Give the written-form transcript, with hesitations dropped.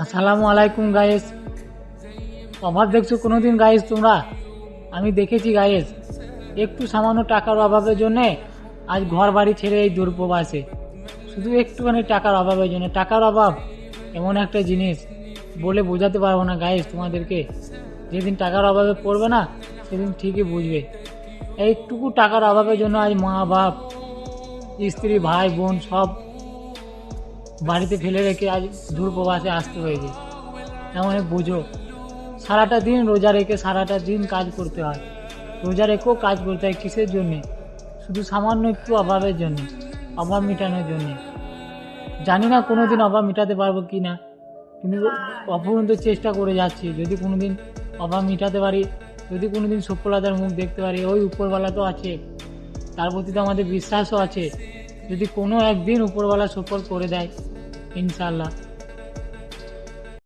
আসসালামু আলাইকুম গাইস। অভাব দেখছো কোনোদিন গাইস তোমরা? আমি দেখেছি গাইস, একটু সামান্য টাকার অভাবের জন্য আজ ঘর বাড়ি ছেড়ে এই দূরপ্রবাসে, শুধু একটুখানি টাকার অভাবের জন্য। টাকার অভাব এমন একটা জিনিস বলে বোঝাতে পারবো না গাইস তোমাদেরকে। যেদিন টাকার অভাবে পড়বে না সেদিন ঠিকই বুঝবে। এইটুকু টাকার অভাবের জন্য আজ মা বাপ, স্ত্রী, ভাই বোন সব বাড়িতে ফেলে রেখে আজ দূরপ্রবাসে আসতে হয়েছে। এমন বুঝো, সারাটা দিন রোজা রেখে সারাটা দিন কাজ করতে হয়। রোজা রেখেও কাজ করতে হয় কিসের জন্যে? শুধু সামান্য একটু অভাবের জন্য, অভাব মেটানোর জন্য। জানি না কোনোদিন অভাব মেটাতে পারবো কি না, কিন্তু অপরন্ত চেষ্টা করে যাচ্ছি। যদি কোনোদিন অভাব মেটাতে পারি, যদি কোনোদিন সফলতার মুখ দেখতে পারি, ওই উপরওয়ালা তো আছে, তার প্রতি তো আমাদের বিশ্বাসও আছে। যদি কোনো একদিন উপরওয়ালা সফল করে দেয়, ইনশাআল্লাহ